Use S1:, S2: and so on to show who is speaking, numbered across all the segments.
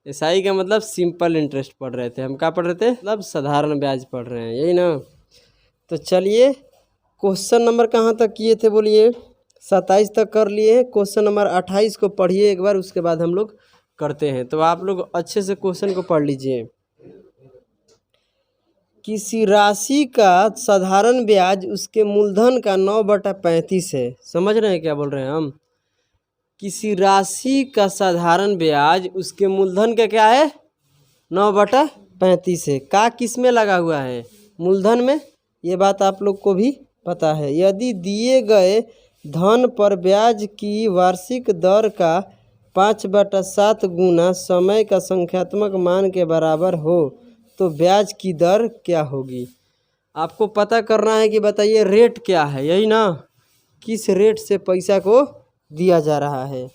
S1: SI का मतलब simple interest पढ़ रहे थे हम। क्या पढ़ रहे थे? मतलब साधारण ब्याज पढ़ रहे हैं, यही ना। तो चलिए क्वेश्चन नंबर कहाँ तक किए थे बोलिए? 27 तक कर लिए। क्वेश्चन नंबर 28 को पढ़िए एक बार, उसके बाद हम लोग करते हैं। तो आप लोग अच्छे से क्वेश्चन को पढ़ लीजिए। किसी राशि का साधारण ब्याज उसके मूलधन का 9/35 है। समझ रहे हैं क्या बोल रहे हैं हम? किसी राशि का साधारण ब्याज उसके मूलधन का क्या है? 9/35 है। का किस में लगा हुआ है? मूलधन में। ये बात आप लोग को भी पता है। यदि दिए गए धन पर ब्याज की वार्षिक दर का 5/7 गुना समय का संख्यात्मक मान के बराबर हो तो ब्याज की दर क्या होगी? आपको पता करना है कि बताइए रेट क्या है, यही ना। किस रेट से पैसा को दिया जा रहा है।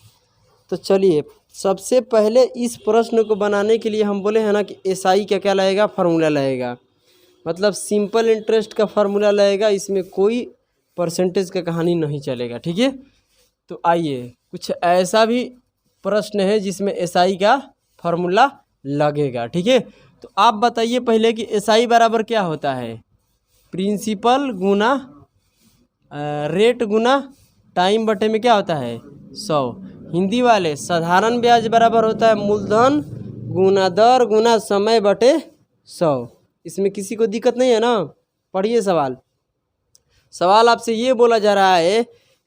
S1: तो चलिए सबसे पहले इस प्रश्न को बनाने के लिए हम बोले हैं ना कि एसआई का क्या लगेगा? फार्मूला लगेगा, मतलब सिंपल इंटरेस्ट का फार्मूला लगेगा। इसमें कोई परसेंटेज का कहानी नहीं चलेगा, ठीक है। तो आइए कुछ ऐसा भी प्रश्न है जिसमें एसआई का फार्मूला लगेगा, ठीक है। तो आप बताइए पहले कि एसआई बराबर क्या होता है? प्रिंसिपल गुना रेट गुना टाइम बटे में क्या होता है? 100। हिंदी वाले साधारण ब्याज बराबर होता है मूलधन गुना दर गुना समय बटे 100। इसमें किसी को दिक्कत नहीं है ना? पढ़िए सवाल। सवाल आपसे ये बोला जा रहा है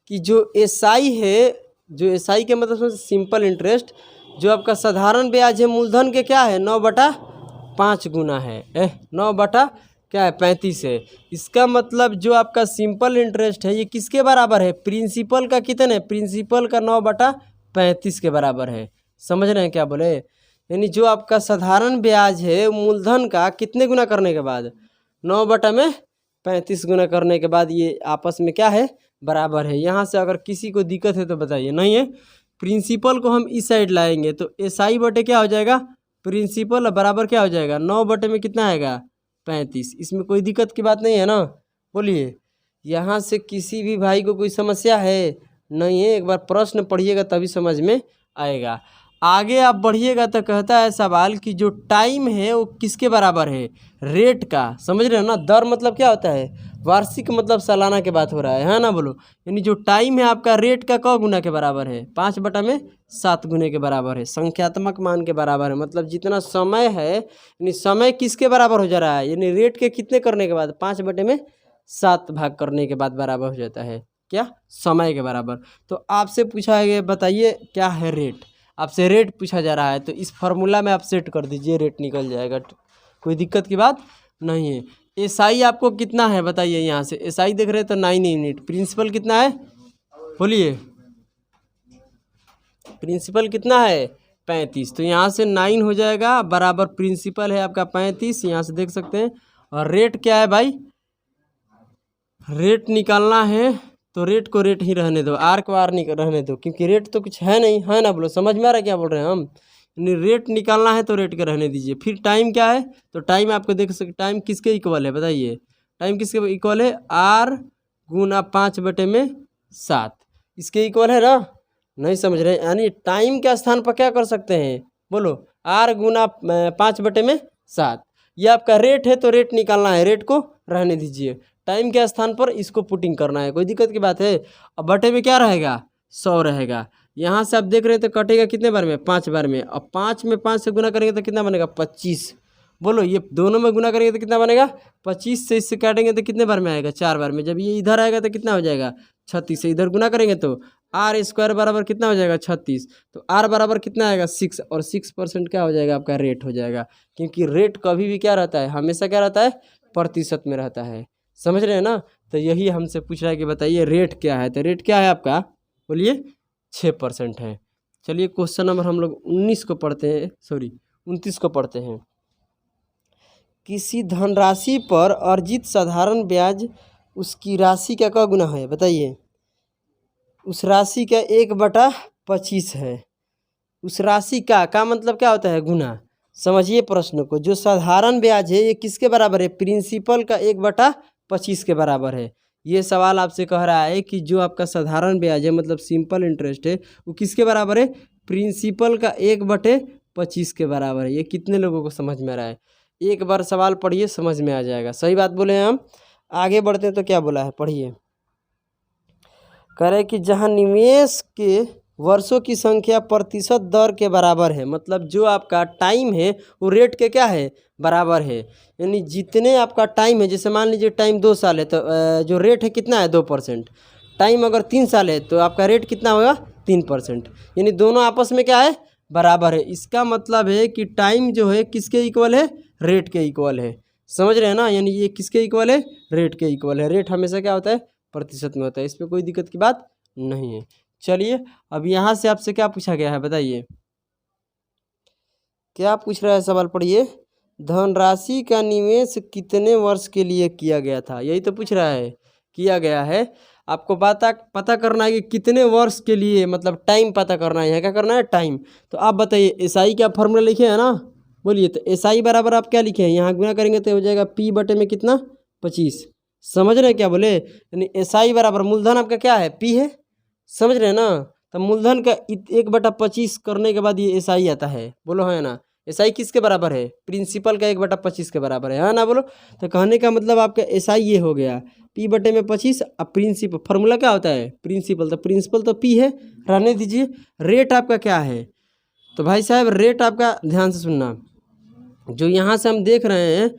S1: कि जो एसआई है, जो एसआई के मतलब सिंपल इंटरेस्ट, जो आपका साधारण ब्याज है मूलधन के क्या है? 9/5 गुना है। 9/35 है। इसका मतलब जो आपका सिंपल इंटरेस्ट है ये किसके बराबर है? प्रिंसिपल का कितने? प्रिंसिपल का 9/35 के बराबर है। समझ रहे हैं क्या बोले? यानी जो आपका साधारण ब्याज है मूलधन का कितने गुना करने के बाद? 9/35 गुना करने के बाद ये आपस में क्या है? बराबर है। यहाँ से अगर किसी को दिक्कत है तो बताइए। नहीं है? प्रिंसिपल को हम इस साइड लाएंगे तो एसआई बटे क्या हो जाएगा? प्रिंसिपल बराबर क्या हो जाएगा? 9 बटे में कितना आएगा? 35। इसमें कोई दिक्कत की बात नहीं है ना? बोलिए। यहाँ से किसी भी भाई को कोई समस्या है? नहीं है? एक बार प्रश्न पढ़िएगा तभी समझ में आएगा। आगे आप बढ़िएगा तो कहता है सवाल कि जो टाइम है वो किसके बराबर है? रेट का। समझ रहे हो ना? दर मतलब क्या होता है? वार्षिक मतलब सालाना के बात हो रहा है ना? बोलो। यानी जो टाइम है आपका रेट का क गुना के बराबर है? 5/7 गुने के बराबर है। संख्यात्मक मान के बराबर है, मतलब जितना समय है यानी समय किसके बराबर हो जा रहा है? यानी रेट के कितने करने के बाद? 5/7 भाग करने के बाद बराबर हो जाता है क्या? समय के बराबर। तो आपसे पूछा गया बताइए क्या है रेट। आपसे रेट पूछा जा रहा है तो इस फार्मूला में आप सेट कर दीजिए, रेट निकल जाएगा। कोई दिक्कत की बात नहीं है। एसआई आपको कितना है बताइए? यहाँ से एसआई देख रहे हैं तो 9 यूनिट। प्रिंसिपल कितना है बोलिए? प्रिंसिपल कितना है? 35। तो यहाँ से 9 हो जाएगा बराबर प्रिंसिपल है आपका 35, यहाँ से देख सकते हैं। और रेट क्या है भाई? रेट निकालना है तो रेट को रेट ही रहने दो, आर को आर नहीं रहने दो, क्योंकि रेट तो कुछ है नहीं, है ना? बोलो। समझ में आ रहा है क्या बोल रहे हैं हम? रेट निकालना है तो रेट के रहने दीजिए। फिर टाइम क्या है? तो टाइम आपको देख सकते, टाइम किसके इक्वल है बताइए? टाइम किसके इक्वल है? आर गुना 5/7 इसके इक्वल है ना? नहीं समझ रहे? यानी टाइम के स्थान पर क्या कर सकते हैं? बोलो। आर गुना 5/7। ये आपका रेट है तो रेट निकालना है, रेट को रहने दीजिए। टाइम के स्थान पर इसको पुटिंग करना है। कोई दिक्कत की बात है? अब बटे में क्या रहेगा? 100 रहेगा। यहाँ से आप देख रहे हैं तो कटेगा कितने बार में? 5 बार में। अब 5 में 5 से गुना करेंगे तो कितना बनेगा? 25। बोलो। ये दोनों में गुना करेंगे तो कितना बनेगा? 25 से इससे काटेंगे तो कितने बार में आएगा? 4 बार में। जब ये इधर आएगा तो कितना हो जाएगा? 36 से इधर गुना करेंगे तो आर स्क्वायर बराबर कितना हो जाएगा? 36। तो आर बराबर कितना आएगा? 6। और 6% क्या हो जाएगा? आपका रेट हो जाएगा। क्योंकि रेट कभी भी क्या रहता है? हमेशा क्या रहता है? प्रतिशत में रहता है। समझ रहे हैं ना? तो यही हमसे पूछ रहा है कि बताइए रेट क्या है। तो रेट क्या है आपका? बोलिए। 6% है। चलिए क्वेश्चन नंबर हम लोग 19 को पढ़ते हैं, सॉरी 29 को पढ़ते हैं। किसी धनराशि पर अर्जित साधारण ब्याज उसकी राशि का क गुना है बताइए? उस राशि का 1/25 है। उस राशि का मतलब क्या होता है? गुना। समझिए प्रश्न को। जो साधारण ब्याज है ये किसके बराबर है? प्रिंसिपल का 1/25 के बराबर है। ये सवाल आपसे कह रहा है कि जो आपका साधारण ब्याज है मतलब सिंपल इंटरेस्ट है वो किसके बराबर है? प्रिंसिपल का 1/25 25 के बराबर है। ये कितने लोगों को समझ में आ रहा है? एक बार सवाल पढ़िए, समझ में आ जाएगा। सही बात बोले हैं हम। आगे बढ़ते हैं तो क्या बोला है, पढ़िए। कह रहे कि जहाँ निवेश के वर्षों की संख्या प्रतिशत दर के बराबर है, मतलब जो आपका टाइम है वो रेट के क्या है, बराबर है। यानी जितने आपका टाइम है, जैसे मान लीजिए टाइम 2 साल है तो जो रेट है कितना है, 2%। टाइम अगर 3 साल है तो आपका रेट कितना होगा, 3%। यानी दोनों आपस में क्या है, बराबर है। इसका मतलब है कि टाइम जो है किसके इक्वल है, रेट के इक्वल है। समझ रहे हैं ना? यानी ये किसके इक्वल है, रेट के इक्वल है। रेट हमेशा क्या होता है, प्रतिशत में होता है। इसमें कोई दिक्कत की बात नहीं है। चलिए अब यहाँ से आपसे क्या पूछा गया है, बताइए क्या पूछ रहा है सवाल, पढ़िए। धनराशि का निवेश कितने वर्ष के लिए किया गया था, यही तो पूछ रहा है। किया गया है, आपको पता करना है कि कितने वर्ष के लिए, मतलब टाइम पता करना है। यहाँ क्या करना है, टाइम। तो आप बताइए एसआई का फॉर्मूला लिखे है ना, बोलिए। तो एसआई बराबर आप क्या लिखे हैं, यहाँ गुना करेंगे तो हो जाएगा पी बटे में कितना, 25। समझ रहे हैं क्या बोले? यानी एसआई बराबर मूलधन आपका क्या है, पी है। समझ रहे हैं ना? तो मूलधन का 1/25 करने के बाद ये एसआई आता है, बोलो है ना? एसआई किसके बराबर है, प्रिंसिपल का 1/25 के बराबर है ना, बोलो। तो कहने का मतलब आपका एसआई ये हो गया, पी बटे में 25। अब प्रिंसिपल फार्मूला क्या होता है, प्रिंसिपल। तो प्रिंसिपल तो पी है, रहने दीजिए। रेट आपका क्या है, तो भाई साहब रेट आपका ध्यान से सुनना, जो यहाँ से हम देख रहे हैं,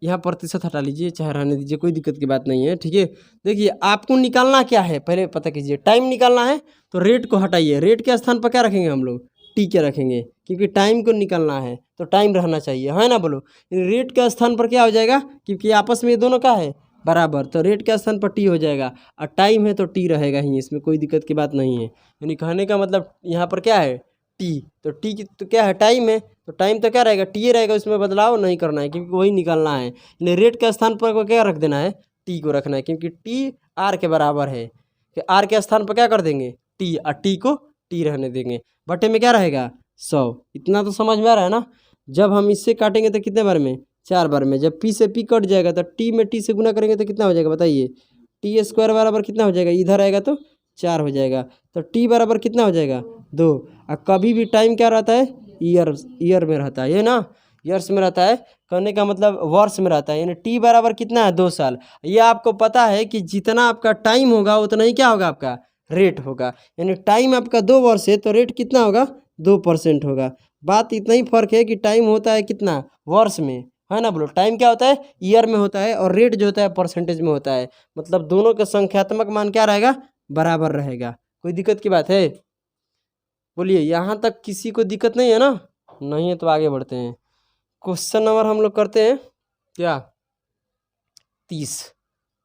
S1: यहाँ प्रतिशत हटा लीजिए, चाहे रहने दीजिए, कोई दिक्कत की बात नहीं है, ठीक है। देखिए आपको निकालना क्या है, पहले पता कीजिए। टाइम निकालना है तो रेट को हटाइए, रेट के स्थान पर क्या रखेंगे हम लोग, टी के रखेंगे, क्योंकि टाइम को निकालना है तो टाइम रहना चाहिए, है ना, बोलो। रेट के स्थान पर क्या हो जाएगा, क्योंकि आपस में ये दोनों क्या है, बराबर, तो रेट के स्थान पर टी हो जाएगा। और टाइम है तो टी रहेगा ही, इसमें कोई दिक्कत की बात नहीं है। यानी कहने का मतलब यहाँ पर क्या है, टी। तो टी की तो क्या है, टाइम है, तो टाइम तो क्या रहेगा, टी रहेगा, उसमें बदलाव नहीं करना है, क्योंकि वही निकालना है। यानी रेट के स्थान पर को क्या रख देना है, टी को रखना है, क्योंकि टी आर के बराबर है। कि आर के स्थान पर क्या कर देंगे, टी, और टी को टी रहने देंगे। बटे में क्या रहेगा, 100। इतना तो समझ में आ रहा है ना? जब हम इससे काटेंगे तो कितने बार में, 4 बार में। जब पी से पी कट जाएगा तो टी में टी से गुना करेंगे तो कितना हो जाएगा, बताइए। टी स्क्वायर बराबर कितना हो जाएगा, इधर आएगा तो 4 हो जाएगा। तो टी बराबर कितना हो जाएगा, 2। और कभी भी टाइम क्या रहता है, ईयर में रहता है, ये ना, ईयर्स में रहता है। कहने का मतलब वर्ष में रहता है। यानी टी बराबर कितना है, 2 साल। ये आपको पता है कि जितना आपका टाइम होगा उतना ही क्या होगा, आपका रेट होगा। यानी टाइम आपका 2 वर्ष है तो रेट कितना होगा, 2% होगा। बात इतना ही फर्क है कि टाइम होता है कितना, वर्ष में, है ना, बोलो। टाइम क्या होता है, ईयर में होता है, और रेट जो होता है परसेंटेज में होता है। मतलब दोनों का संख्यात्मक मान क्या रहेगा, बराबर रहेगा। कोई दिक्कत की बात है, बोलिए। यहाँ तक किसी को दिक्कत नहीं है ना? नहीं है तो आगे बढ़ते हैं। क्वेश्चन नंबर हम लोग करते हैं क्या, 30।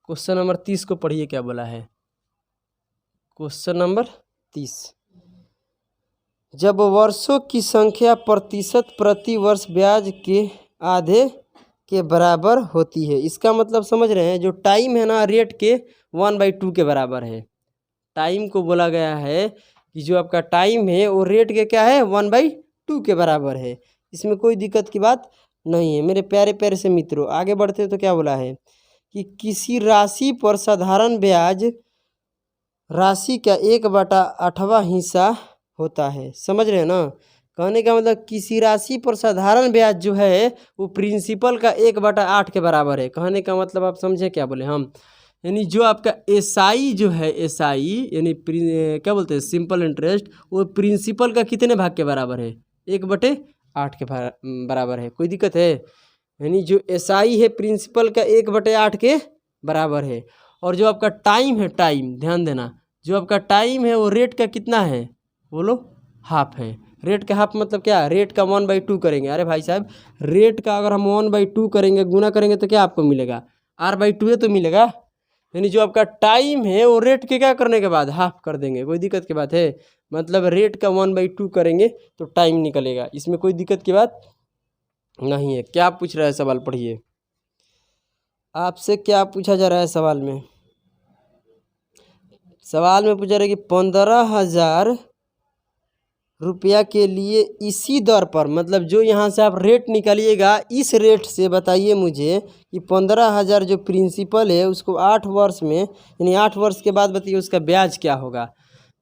S1: क्वेश्चन नंबर 30 को पढ़िए, क्या बोला है। क्वेश्चन नंबर 30, जब वर्षों की संख्या प्रतिशत प्रति वर्ष ब्याज के आधे के बराबर होती है, इसका मतलब समझ रहे हैं, जो टाइम है ना, रेट के 1/2 के बराबर है। टाइम को बोला गया है कि जो आपका टाइम है वो रेट के क्या है, 1/2 के बराबर है। इसमें कोई दिक्कत की बात नहीं है मेरे प्यारे प्यारे से मित्रों। आगे बढ़ते तो क्या बोला है कि किसी राशि पर साधारण ब्याज राशि का 1/8वां हिस्सा होता है। समझ रहे हैं ना? कहने का मतलब किसी राशि पर साधारण ब्याज जो है वो प्रिंसिपल का 1/8 के बराबर है। कहने का मतलब आप समझे क्या बोले हम, यानी जो आपका एसआई जो है, एसआई यानी क्या बोलते हैं, सिंपल इंटरेस्ट, वो प्रिंसिपल का कितने भाग के बराबर है, 1/8 के बराबर है। कोई दिक्कत है? यानी जो एसआई है प्रिंसिपल का 1/8 के बराबर है। और जो आपका टाइम है, टाइम ध्यान देना, जो आपका टाइम है वो रेट का कितना है, बोलो, हाफ है। रेट का हाफ मतलब क्या, रेट का 1/2 करेंगे। अरे भाई साहब, रेट का अगर हम 1/2 करेंगे, गुना करेंगे तो क्या आपको मिलेगा, R/2 तो मिलेगा। यानी जो आपका टाइम है वो रेट के क्या करने के बाद हाफ कर देंगे। कोई दिक्कत की बात है? मतलब रेट का 1/2 करेंगे तो टाइम निकलेगा। इसमें कोई दिक्कत की बात नहीं है। क्या पूछ रहा है सवाल, पढ़िए। आपसे क्या पूछा जा रहा है सवाल में? सवाल में पूछा रहा है कि 15,000 रुपया के लिए इसी दर पर, मतलब जो यहाँ से आप रेट निकालिएगा, इस रेट से बताइए मुझे कि 15,000 जो प्रिंसिपल है उसको 8 वर्ष में, यानी 8 वर्ष के बाद बताइए उसका ब्याज क्या होगा।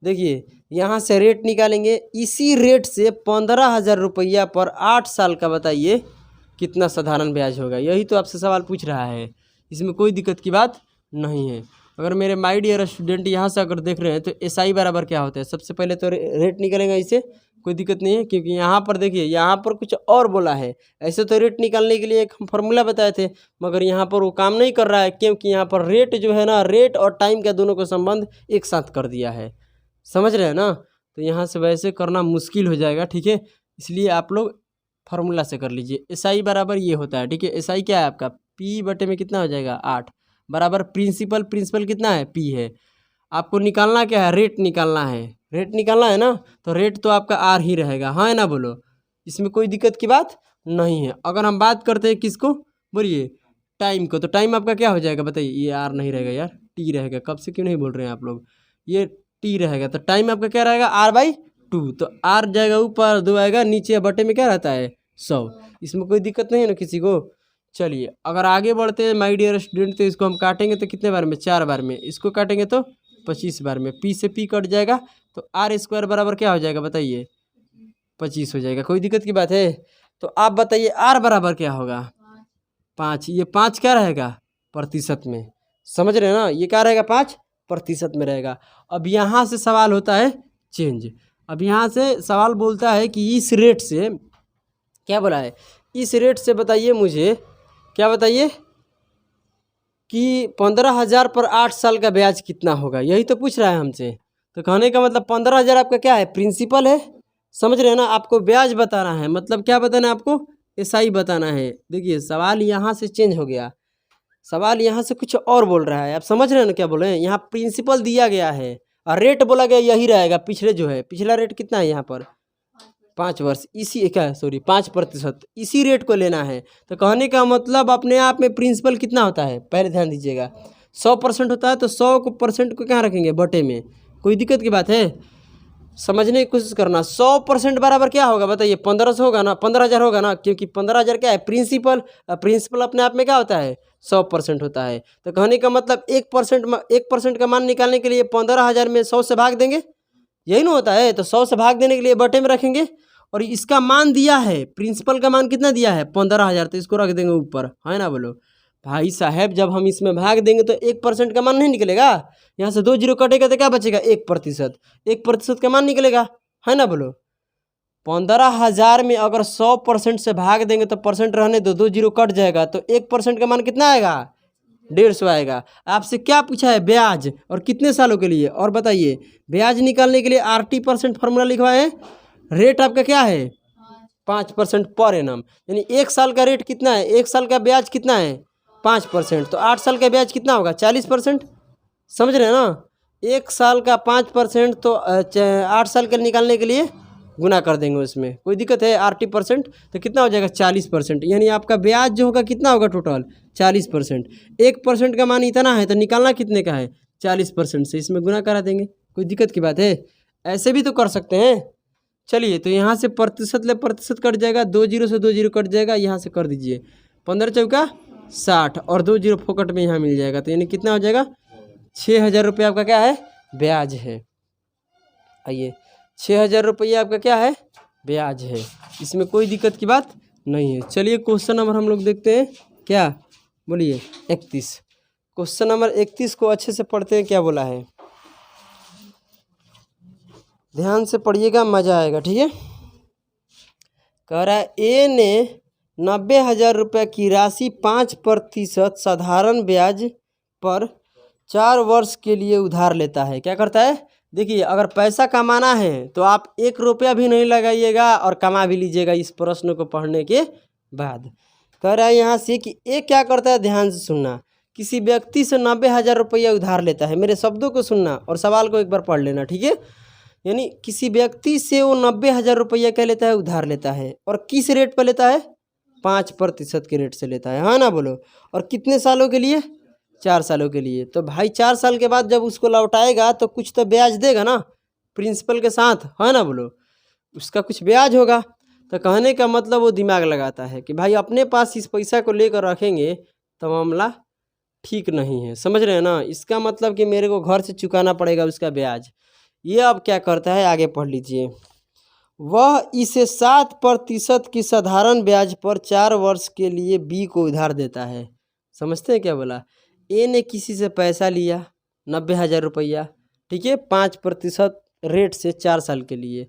S1: देखिए यहाँ से रेट निकालेंगे, इसी रेट से 15,000 रुपया पर 8 साल का बताइए कितना साधारण ब्याज होगा। यही तो आपसे सवाल पूछ रहा है, इसमें कोई दिक्कत की बात नहीं है। अगर मेरे माय डियर स्टूडेंट यहाँ से अगर देख रहे हैं तो एसआई बराबर क्या होता है, सबसे पहले तो रेट निकलेगा इसे, कोई दिक्कत नहीं है। क्योंकि यहाँ पर देखिए यहाँ पर कुछ और बोला है, ऐसे तो रेट निकालने के लिए एक हम फार्मूला बताए थे, मगर यहाँ पर वो काम नहीं कर रहा है, क्योंकि यहाँ पर रेट जो है ना, रेट और टाइम का दोनों का संबंध एक साथ कर दिया है, समझ रहे हैं ना। तो यहाँ से वैसे करना मुश्किल हो जाएगा, ठीक है, इसलिए आप लोग फार्मूला से कर लीजिए। एसआई बराबर ये होता है, ठीक है। एसआई क्या है आपका, पी बटे में कितना हो जाएगा 8 बराबर प्रिंसिपल, प्रिंसिपल कितना है पी है। आपको निकालना क्या है, रेट निकालना है, रेट निकालना है ना, तो रेट तो आपका आर ही रहेगा, हाँ है ना, बोलो, इसमें कोई दिक्कत की बात नहीं है। अगर हम बात करते हैं किसको, बोलिए टाइम को, तो टाइम आपका क्या हो जाएगा बताइए, ये आर नहीं रहेगा यार, टी रहेगा, कब से क्यों नहीं बोल रहे हैं आप लोग, ये टी रहेगा, तो टाइम आपका क्या रहेगा R/2, तो आर जाएगा ऊपर, 2 आएगा नीचे, बटे में क्या रहता है 100, इसमें कोई दिक्कत नहीं है ना किसी को। चलिए अगर आगे बढ़ते हैं माय डियर स्टूडेंट, तो इसको हम काटेंगे तो कितने बार में, 4 बार में, इसको काटेंगे तो 25 बार में, पी से पी कट जाएगा, तो R² बराबर क्या हो जाएगा बताइए 25 हो जाएगा, कोई दिक्कत की बात है। तो आप बताइए आर बराबर क्या होगा 5, ये 5 क्या रहेगा प्रतिशत में, समझ रहे हैं ना, ये क्या रहेगा 5% में रहेगा। अब यहाँ से सवाल होता है चेंज, अब यहाँ से सवाल बोलता है कि इस रेट से, क्या बोला है, इस रेट से बताइए मुझे, क्या बताइए कि 15,000 पर 8 साल का ब्याज कितना होगा, यही तो पूछ रहा है हमसे। तो कहने का मतलब 15,000 आपका क्या है, प्रिंसिपल है, समझ रहे हैं ना, आपको ब्याज बताना है, मतलब क्या बताना है आपको, एसआई बताना है। देखिए सवाल यहाँ से चेंज हो गया, सवाल यहाँ से कुछ और बोल रहा है, आप समझ रहे हैं ना क्या बोल रहे हैं। यहाँ प्रिंसिपल दिया गया है और रेट बोला गया यही रहेगा, पिछले जो है, पिछला रेट कितना है यहाँ पर 5 वर्ष, इसी क्या सॉरी 5%, इसी रेट को लेना है। तो कहने का मतलब अपने आप में प्रिंसिपल कितना होता है, पहले ध्यान दीजिएगा, 100% होता है, तो 100% को क्या रखेंगे बटे में, कोई दिक्कत की बात है, समझने की कोशिश करना। 100% बराबर क्या होगा बताइए, 1500 होगा ना, 15,000 होगा ना, क्योंकि 15,000 क्या है प्रिंसिपल, प्रिंसिपल अपने आप में क्या होता है 100% होता है। तो कहने का मतलब 1% का मान निकालने के लिए 15,000 में 100 से भाग देंगे, यही ना होता है, तो 100 से भाग देने के लिए बटे में रखेंगे, और इसका मान दिया है, प्रिंसिपल का मान कितना दिया है 15,000, तो इसको रख देंगे ऊपर, है ना, बोलो भाई साहब, जब हम इसमें भाग देंगे तो 1% का मान नहीं निकलेगा, यहाँ से 2 जीरो कटेगा तो क्या बचेगा 1%, 1% का मान निकलेगा, है ना, बोलो 15,000 में अगर 100% से भाग देंगे तो परसेंट रहने दो, 2 जीरो कट जाएगा, तो 1% का मान कितना आएगा 150 आएगा। आपसे क्या पूछा है ब्याज, और कितने सालों के लिए, और बताइए ब्याज निकालने के लिए RT% फार्मूला लिखवाए हैं, रेट आपका क्या है 5% पर एनम, यानी 1 साल का रेट कितना है, 1 साल का ब्याज कितना है 5%, तो 8 साल का ब्याज कितना होगा 40%, समझ रहे हैं ना, 1 साल का 5%, तो 8 साल का निकालने के लिए गुना कर देंगे उसमें, कोई दिक्कत है RT%, तो कितना हो जाएगा 40%, यानी आपका ब्याज जो होगा कितना होगा टोटल 40%, 1% का मान इतना है, तो निकालना कितने का है 40% से, इसमें गुना करा देंगे, कोई दिक्कत की बात है, ऐसे भी तो कर सकते हैं। चलिए तो यहाँ से प्रतिशत ले प्रतिशत कट जाएगा, 2 जीरो से 2 जीरो कट जाएगा, यहाँ से कर दीजिए 15 चौका 60, और 2 जीरो फोकट में यहाँ मिल जाएगा, तो यानी कितना हो जाएगा 6,000 रुपये आपका क्या है ब्याज है। आइए 6,000 रुपया आपका क्या है ब्याज है, इसमें कोई दिक्कत की बात नहीं है। चलिए क्वेश्चन नंबर हम लोग देखते हैं, क्या बोलिए 31, क्वेश्चन नंबर 31 को अच्छे से पढ़ते हैं, क्या बोला है, ध्यान से पढ़िएगा, मज़ा आएगा, ठीक है। कह रहा है ए ने 90,000 रुपये की राशि 5% साधारण ब्याज पर 4 वर्ष के लिए उधार लेता है। क्या करता है, देखिए अगर पैसा कमाना है तो आप 1 रुपया भी नहीं लगाइएगा और कमा भी लीजिएगा इस प्रश्न को पढ़ने के बाद। कह रहा है यहाँ से कि ए क्या करता है, ध्यान से सुनना, किसी व्यक्ति से 90,000 रुपया उधार लेता है, मेरे शब्दों को सुनना और सवाल को एक बार पढ़ लेना, ठीक है। यानी किसी व्यक्ति से वो 90,000 रुपया क्या लेता है उधार लेता है, और किस रेट पर लेता है 5% के रेट से लेता है, हाँ ना बोलो, और कितने सालों के लिए 4 सालों के लिए। तो भाई 4 साल के बाद जब उसको लौटाएगा तो कुछ तो ब्याज देगा ना प्रिंसिपल के साथ, है ना बोलो, उसका कुछ ब्याज होगा। तो कहने का मतलब वो दिमाग लगाता है कि भाई अपने पास इस पैसा को लेकर रखेंगे तो मामला ठीक नहीं है, समझ रहे हैं ना। इसका मतलब कि मेरे को घर से चुकाना पड़ेगा उसका ब्याज, ये अब क्या करता है आगे पढ़ लीजिए। वह इसे 7% की साधारण ब्याज पर 4 वर्ष के लिए बी को उधार देता है। समझते हैं क्या बोला? ए ने किसी से पैसा लिया 90,000 रुपया, ठीक है, 5% रेट से 4 साल के लिए,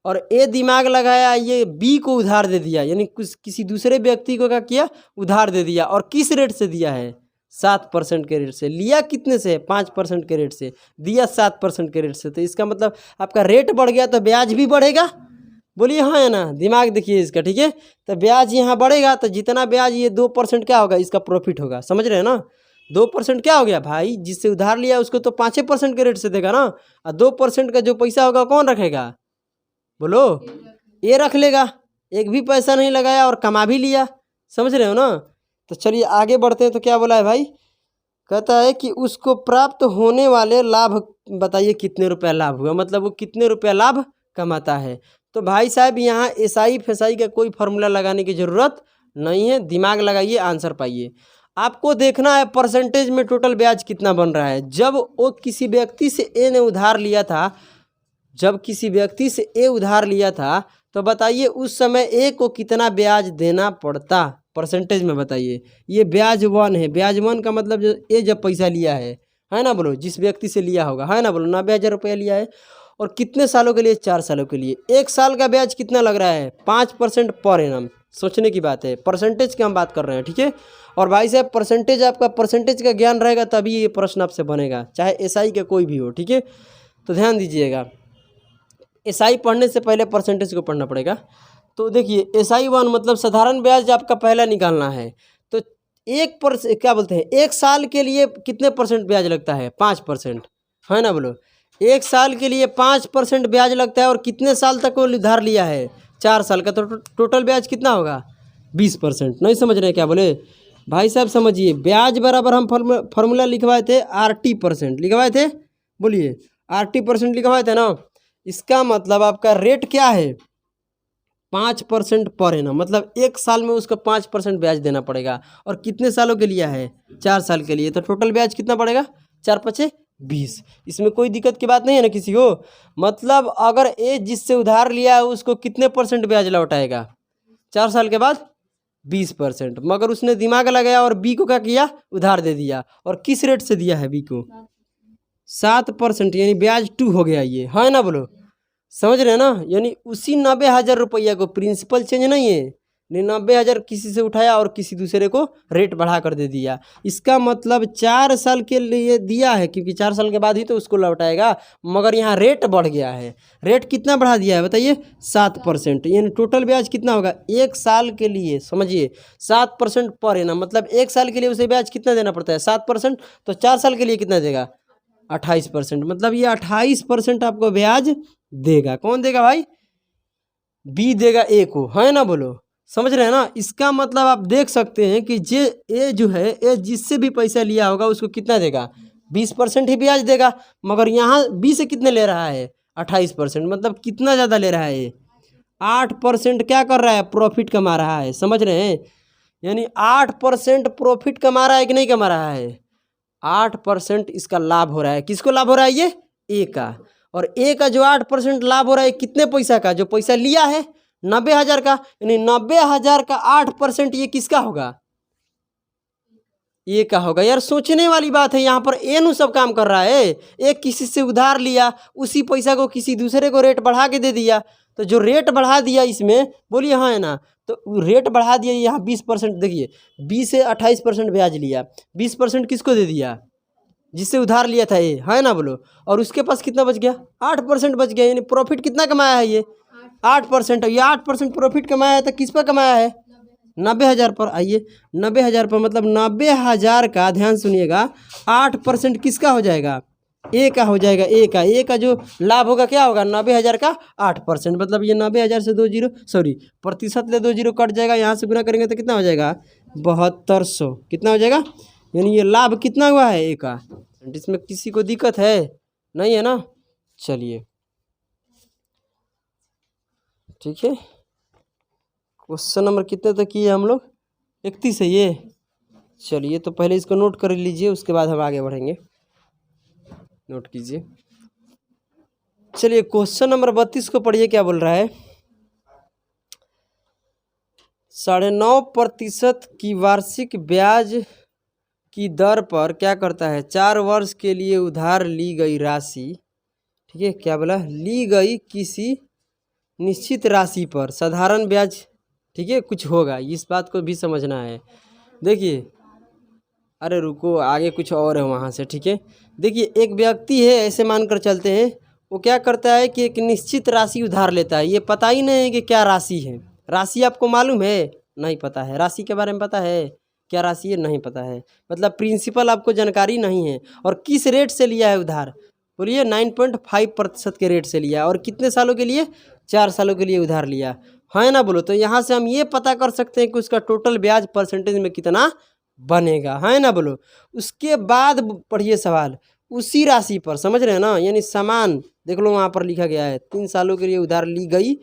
S1: और ए दिमाग लगाया ये बी को उधार दे दिया, यानी कुछ किसी दूसरे व्यक्ति को क्या किया, उधार दे दिया। और किस रेट से दिया है? 7% के रेट से। लिया कितने से? 5% के रेट से, दिया 7% के रेट से। तो इसका मतलब आपका रेट बढ़ गया तो ब्याज भी बढ़ेगा। बोलिए हाँ है ना? दिमाग देखिए इसका, ठीक है। तो ब्याज यहाँ बढ़ेगा तो जितना ब्याज ये 2% क्या होगा, इसका प्रॉफिट होगा। समझ रहे हैं ना? 2% क्या हो गया भाई? जिससे उधार लिया उसको तो 5% के रेट से देगा ना, और 2% का जो पैसा होगा कौन रखेगा? बोलो, ये रख लेगा। एक भी पैसा नहीं लगाया और कमा भी लिया। समझ रहे हो ना? तो चलिए आगे बढ़ते हैं। तो क्या बोला है भाई? कहता है कि उसको प्राप्त होने वाले लाभ बताइए कितने रुपया लाभ हुआ, मतलब वो कितने रुपया लाभ कमाता है। तो भाई साहब यहाँ एसआई फेसाई का कोई फार्मूला लगाने की ज़रूरत नहीं है, दिमाग लगाइए, आंसर पाइए। आपको देखना है परसेंटेज में टोटल ब्याज कितना बन रहा है। जब वो किसी व्यक्ति से ए ने उधार लिया था, जब किसी व्यक्ति से ए उधार लिया था, तो बताइए उस समय ए को कितना ब्याज देना पड़ता, परसेंटेज में बताइए। ये ब्याज 1 है। ब्याज 1 का मतलब जो ए जब पैसा लिया है ना, बोलो, जिस व्यक्ति से लिया होगा, है ना, बोलो, 90,000 रुपया लिया है, और कितने सालों के लिए? 4 सालों के लिए। 1 साल का ब्याज कितना लग रहा है? 5% पर एनम। सोचने की बात है, परसेंटेज की हम बात कर रहे हैं, ठीक है। और भाई साहब परसेंटेज, आपका परसेंटेज का ज्ञान रहेगा तभी ये प्रश्न आपसे बनेगा, चाहे एसआई का कोई भी हो, ठीक है। तो ध्यान दीजिएगा, एसआई पढ़ने से पहले परसेंटेज को पढ़ना पड़ेगा। तो देखिए एसआई 1 मतलब साधारण ब्याज आपका पहला निकालना है। तो 1% क्या बोलते हैं, 1 साल के लिए कितने परसेंट ब्याज लगता है? 5%, है ना, बोलो। 1 साल के लिए 5% ब्याज लगता है, और कितने साल तक वो उधार लिया है? 4 साल का। तो टोटल ब्याज कितना होगा? 20%। नहीं समझ रहे हैं क्या बोले भाई साहब? समझिए, ब्याज बराबर हम फार्मूला लिखवाए थे RT%, लिखवाए थे, बोलिए RT% लिखवाए थे ना। इसका मतलब आपका रेट क्या है? 5% पर है ना, मतलब 1 साल में उसको 5% ब्याज देना पड़ेगा। और कितने सालों के लिए है? 4 साल के लिए। तो टोटल ब्याज कितना पड़ेगा? 4 पचे 20। इसमें कोई दिक्कत की बात नहीं है ना किसी को? मतलब अगर ए जिससे उधार लिया है उसको कितने % ब्याज लौटाएगा 4 साल के बाद? 20%। मगर उसने दिमाग लगाया और बी को क्या किया? उधार दे दिया। और किस रेट से दिया है बी को? 7%, यानी ब्याज 2 हो गया ये, है ना, बोलो। समझ रहे हैं ना? यानी उसी 90,000 रुपया को, प्रिंसिपल चेंज नहीं है, 90,000 किसी से उठाया और किसी दूसरे को रेट बढ़ा कर दे दिया। इसका मतलब 4 साल के लिए दिया है, क्योंकि 4 साल के बाद ही तो उसको लौटाएगा। मगर यहाँ रेट बढ़ गया है। रेट कितना बढ़ा दिया है बताइए? 7%। यानी टोटल ब्याज कितना होगा 1 साल के लिए? समझिए, 7% पर है ना, मतलब 1 साल के लिए उसे ब्याज कितना देना पड़ता है? 7%। तो 4 साल के लिए कितना देगा? 28%। मतलब ये 28% आपको ब्याज देगा। कौन देगा भाई? बी देगा ए को, है ना, बोलो। समझ रहे हैं ना? इसका मतलब आप देख सकते हैं कि जे ए जो है, ए जिससे भी पैसा लिया होगा उसको कितना देगा? 20% ही ब्याज देगा। मगर यहाँ बी से कितने ले रहा है? 28%। मतलब कितना ज़्यादा ले रहा है? 8% क्या कर रहा है? प्रॉफिट कमा रहा है। समझ रहे हैं? यानी 8% प्रॉफिट कमा रहा है कि नहीं कमा रहा है? 8% इसका लाभ हो रहा है। किसको लाभ हो रहा है? ये ए का। और ए का जो 8% लाभ हो रहा है कितने पैसा का? जो पैसा लिया है 90,000 का, यानी 90,000 का 8% ये किसका होगा? ए का होगा। यार सोचने वाली बात है, यहाँ पर ए नु सब काम कर रहा है। एक किसी से उधार लिया, उसी पैसा को किसी दूसरे को रेट बढ़ा के दे दिया। तो जो रेट बढ़ा दिया इसमें, बोलिए हाँ है ना, तो रेट बढ़ा दिया यहाँ 20%। देखिए 20 से 28% ब्याज लिया, 20% किसको दे दिया? जिससे उधार लिया था ये, है ना, बोलो। और उसके पास कितना बच गया? 8% बच गया। यानी प्रॉफिट कितना कमाया है ये? 8%। ये 8% प्रॉफिट कमाया है तो किस पर कमाया है? 90,000 पर। आइए 90,000 पर, मतलब 90,000 का, ध्यान सुनिएगा, 8% किसका हो जाएगा? ए का हो जाएगा। ए का जो लाभ होगा क्या होगा? 90,000 का 8%। मतलब ये 90,000 से 2 जीरो, सॉरी प्रतिशत ले 2 जीरो कट जाएगा, यहाँ से गुना करेंगे तो कितना हो जाएगा? 7200। कितना हो जाएगा? यानी ये लाभ कितना हुआ है ए का? इसमें किसी को दिक्कत है? नहीं है ना? चलिए ठीक है। क्वेश्चन नंबर कितने तक किए हम लोग? 31 है ये। चलिए तो पहले इसको नोट कर लीजिए, उसके बाद हम आगे बढ़ेंगे। नोट कीजिए। चलिए क्वेश्चन नंबर 32 को पढ़िए, क्या बोल रहा है। 9.5% की वार्षिक ब्याज की दर पर क्या करता है 4 वर्ष के लिए उधार ली गई राशि, ठीक है, क्या बोला, ली गई किसी निश्चित राशि पर साधारण ब्याज, ठीक है, कुछ होगा, इस बात को भी समझना है। देखिए, अरे रुको, आगे कुछ और है वहाँ से, ठीक है। देखिए, एक व्यक्ति है, ऐसे मानकर चलते हैं, वो क्या करता है कि एक निश्चित राशि उधार लेता है। ये पता ही नहीं है कि क्या राशि है। राशि आपको मालूम है? नहीं पता है। राशि के बारे में पता है? क्या राशि है? नहीं पता है। मतलब प्रिंसिपल आपको जानकारी नहीं है। और किस रेट से लिया है उधार? बोलिए 9.5% के रेट से लिया। और कितने सालों के लिए? 4 सालों के लिए उधार लिया है ना। बोलो तो यहाँ से हम ये पता कर सकते हैं कि उसका टोटल ब्याज परसेंटेज में कितना बनेगा, है ना। बोलो, उसके बाद पढ़िए सवाल, उसी राशि पर, समझ रहे हैं ना, यानी समान, देख लो वहाँ पर लिखा गया है 3 सालों के लिए उधार ली गई,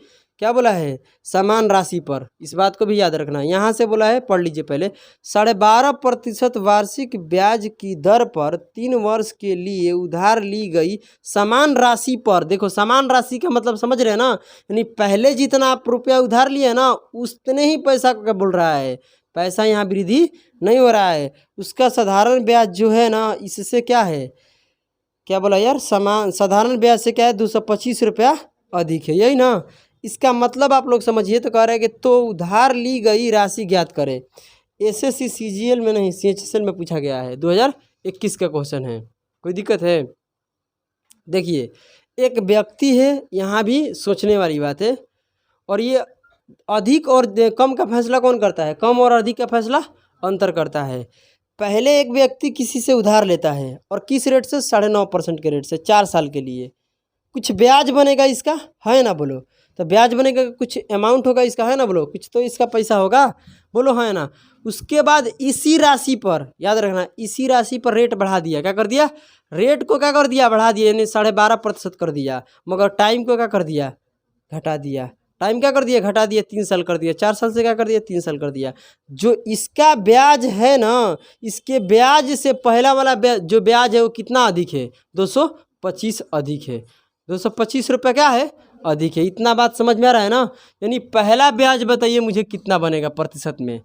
S1: क्या बोला है, समान राशि पर। इस बात को भी याद रखना है। यहाँ से बोला है, पढ़ लीजिए पहले, 12.5% वार्षिक ब्याज की दर पर 3 वर्ष के लिए उधार ली गई समान राशि पर। देखो, समान राशि का मतलब समझ रहे हैं ना, यानी पहले जितना आप रुपया उधार लिए ना, उतने ही पैसा का बोल रहा है। पैसा यहाँ वृद्धि नहीं हो रहा है। उसका साधारण ब्याज जो है ना, इससे क्या है, क्या बोला यार, समान साधारण ब्याज से क्या है, 225 रुपया अधिक है, यही ना। इसका मतलब आप लोग समझिए। तो कह रहे हैं कि तो उधार ली गई राशि ज्ञात करें। एसएससी सीजीएल में नहीं, सीएचएसएल में पूछा गया है, 2021 का क्वेश्चन है। कोई दिक्कत है? देखिए, एक व्यक्ति है, यहाँ भी सोचने वाली बात है। और ये अधिक और कम का फैसला कौन करता है? कम और अधिक का फैसला अंतर करता है। पहले एक व्यक्ति किसी से उधार लेता है, और किस रेट से? 9.5% के रेट से, 4 साल के लिए। कुछ ब्याज बनेगा इसका, है ना। बोलो, तो ब्याज बनेगा, कुछ अमाउंट होगा इसका, है ना। बोलो, कुछ तो इसका पैसा होगा, बोलो, है ना। उसके बाद इसी राशि पर, याद रखना, इसी राशि पर रेट बढ़ा दिया। क्या कर दिया? रेट को क्या कर दिया? बढ़ा दिया, यानी 12.5% कर दिया। मगर टाइम को क्या कर दिया? घटा दिया। टाइम क्या कर दिया? घटा दिया। 3 साल कर दिया। 4 साल से क्या कर दिया? 3 साल कर दिया। जो इसका ब्याज है ना, इसके ब्याज से पहला वाला जो ब्याज है वो कितना अधिक है? 225 अधिक है। 225 रुपये क्या है? अधिक है। इतना बात समझ में आ रहा है ना। यानी पहला ब्याज बताइए मुझे कितना बनेगा प्रतिशत में?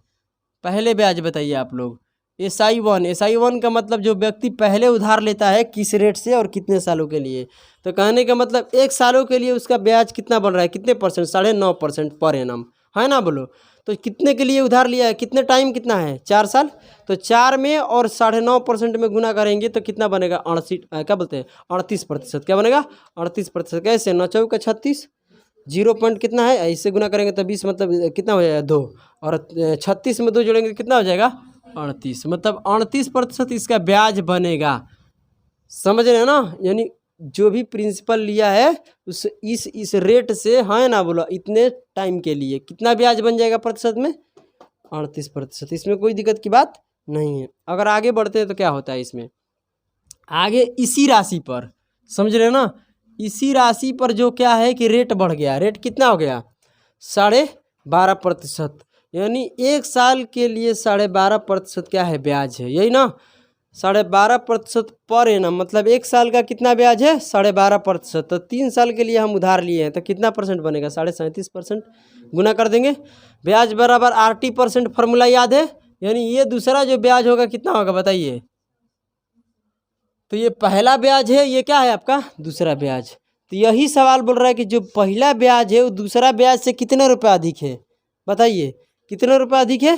S1: पहले ब्याज बताइए आप लोग। SI1 का मतलब जो व्यक्ति पहले उधार लेता है, किस रेट से और कितने सालों के लिए। तो कहने का मतलब 1 सालों के लिए उसका ब्याज कितना बन रहा है? कितने परसेंट? 9.5% पर एनम, है ना। बोलो, तो कितने के लिए उधार लिया है? कितने टाइम कितना है? 4 साल। तो 4 में और 9.5% में गुना करेंगे तो कितना बनेगा? 68, क्या बोलते हैं, 38%। क्या बनेगा? 38%। कैसे? 9 चौका 36, 0 पॉइंट कितना है, ऐसे गुना करेंगे तो 20, मतलब कितना हो जाएगा? 2। और 36 में 2 जोड़ेंगे तो कितना हो जाएगा? 38। मतलब 38% इसका ब्याज बनेगा। समझ रहे हैं ना। यानी जो भी प्रिंसिपल लिया है उस इस रेट से, है ना। बोलो, इतने टाइम के लिए कितना ब्याज बन जाएगा प्रतिशत में? 38%। इसमें कोई दिक्कत की बात नहीं है। अगर आगे बढ़ते हैं तो क्या होता है इसमें आगे, इसी राशि पर, समझ रहे हो ना, इसी राशि पर जो क्या है कि रेट बढ़ गया। रेट कितना हो गया? 12.5%। यानी 1 साल के लिए 12.5% क्या है? ब्याज है, यही ना। 12.5% पर है ना, मतलब 1 साल का कितना ब्याज है? 12.5%। तो 3 साल के लिए हम उधार लिए हैं तो कितना परसेंट बनेगा? 37.5%। गुना कर देंगे। ब्याज बराबर RT%, फॉर्मूला याद है। यानी ये दूसरा जो ब्याज होगा कितना होगा बताइए? तो ये पहला ब्याज है, ये क्या है आपका? दूसरा ब्याज। तो यही सवाल बोल रहा है कि जो पहला ब्याज है वो दूसरा ब्याज से कितने रुपये अधिक है? बताइए, कितने रुपये अधिक है?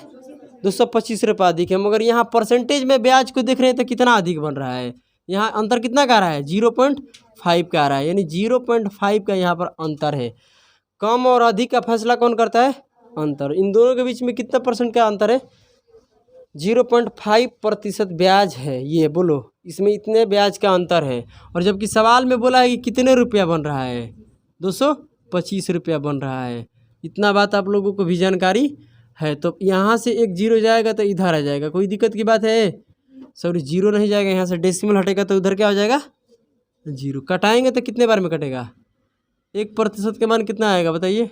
S1: 225 रुपये अधिक है। मगर यहाँ परसेंटेज में ब्याज को देख रहे हैं तो कितना अधिक बन रहा है? यहाँ अंतर कितना का आ रहा है? 0.5 का आ रहा है। यानी 0.5 का यहाँ पर अंतर है। कम और अधिक का फैसला कौन करता है? अंतर। इन दोनों के बीच में कितना परसेंट का अंतर है? 0.5% ब्याज है ये। बोलो, इसमें इतने ब्याज का अंतर है। और जबकि सवाल में बोला है कि कितने रुपया बन रहा है? 225 रुपया बन रहा है। इतना बात आप लोगों को भी जानकारी है। तो यहाँ से एक 0 जाएगा तो इधर आ जाएगा। कोई दिक्कत की बात है? सॉरी, 0 नहीं जाएगा। यहाँ से डेसिमल हटेगा तो उधर क्या हो जाएगा? 0। कटाएंगे तो कितने बार में कटेगा? 1% का मान कितना आएगा बताइए?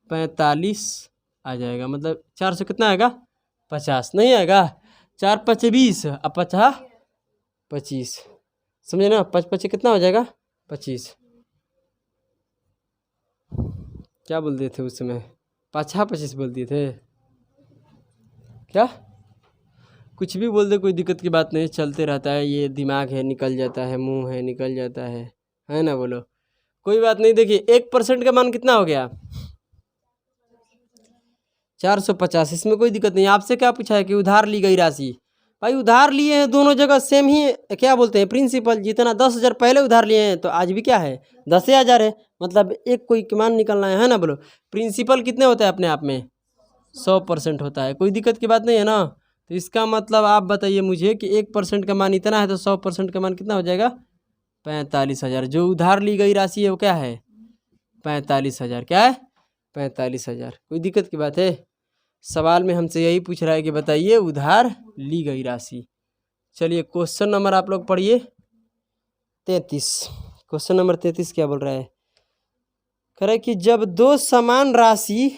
S1: 45 आ जाएगा। मतलब 4 से कितना आएगा? 50 नहीं आएगा। 4 5 20 अब 50 25, समझे ना। 5 5 कितना हो जाएगा? 25। क्या बोल दिए थे उस समय? 25 बोल दिए थे क्या? कुछ भी बोल दे, कोई दिक्कत की बात नहीं, चलते रहता है, ये दिमाग है निकल जाता है, मुंह है निकल जाता है ना? बोलो, कोई बात नहीं। देखिए 1% का मान कितना हो गया? 450। इसमें कोई दिक्कत नहीं। आपसे क्या पूछा है कि उधार ली गई राशि? भाई उधार लिए हैं, दोनों जगह सेम ही क्या बोलते हैं प्रिंसिपल। जितना 10,000 पहले उधार लिए हैं तो आज भी क्या है 10,000 है, मतलब एक कोई मान निकलना है ना? बोलो, प्रिंसिपल कितने होता है अपने आप में? 100% होता है, कोई दिक्कत की बात नहीं है ना? तो इसका मतलब आप बताइए मुझे कि 1% का मान इतना है तो 100% का मान कितना हो जाएगा? 45,000। जो उधार ली गई राशि है वो क्या है? 45,000। क्या है? 45,000। कोई दिक्कत की बात है? सवाल में हमसे यही पूछ रहा है कि बताइए उधार ली गई राशि। चलिए क्वेश्चन नंबर आप लोग पढ़िए 33। क्वेश्चन नंबर 33 क्या बोल रहा है? कह रहा है कि जब दो समान राशि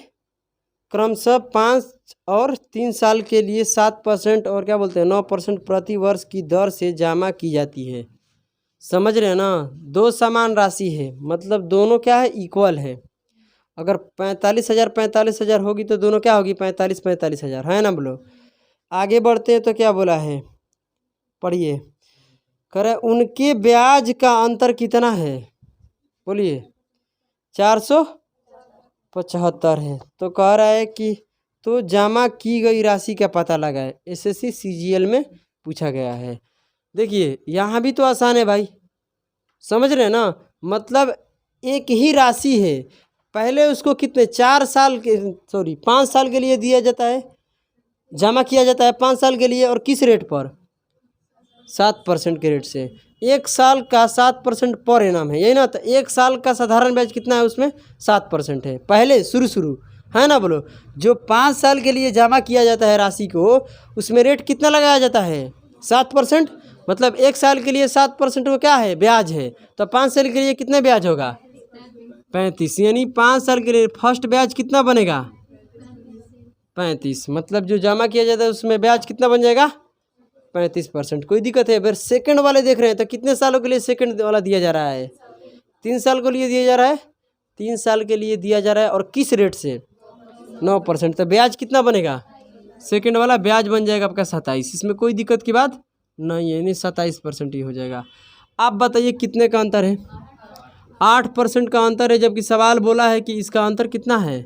S1: क्रमशः 5 और 3 साल के लिए 7% और क्या बोलते हैं 9% प्रति वर्ष की दर से जमा की जाती है। समझ रहे हैं ना? दो समान राशि है, मतलब दोनों क्या है? इक्वल है। अगर 45,000 होगी तो दोनों क्या होगी? 45,000 है ना? बोलो, आगे बढ़ते हैं तो क्या बोला है, पढ़िए। कह रहे उनके ब्याज का अंतर कितना है? बोलिए। 475 है। तो कह रहा है कि तो जमा की गई राशि का पता लगाए। एसएससी सीजीएल में पूछा गया है। देखिए यहाँ भी तो आसान है भाई, समझ रहे हैं ना? मतलब एक ही राशि है, पहले उसको कितने 5 साल के लिए दिया जाता है, जमा किया जाता है 5 साल के लिए, और किस रेट पर? 7% के रेट से। 1 साल का 7% पर एनम है, यही ना? तो 1 साल का साधारण ब्याज कितना है? उसमें 7% है पहले शुरू है ना? बोलो, जो 5 साल के लिए जमा किया जाता है राशि को, उसमें रेट कितना लगाया जाता है? 7%। मतलब 1 साल के लिए 7% वो क्या है? ब्याज है। तो 5 साल के लिए कितने ब्याज होगा? 35। यानी 5 साल के लिए फर्स्ट ब्याज कितना बनेगा? 35। मतलब जो जमा किया जाता है उसमें ब्याज कितना बन जाएगा? 35%। कोई दिक्कत है? अगर सेकंड वाले देख रहे हैं तो कितने सालों के लिए सेकंड वाला दिया जा रहा है? 3 साल के लिए दिया जा रहा है। 3 साल के लिए दिया जा रहा है, और किस रेट से? 9%। तो ब्याज कितना बनेगा? सेकंड वाला ब्याज बन जाएगा आपका 27। इसमें कोई दिक्कत की बात नहीं है, यानी 27% ही हो जाएगा। आप बताइए कितने का अंतर है? 8% का अंतर है, जबकि सवाल बोला है कि इसका अंतर कितना है?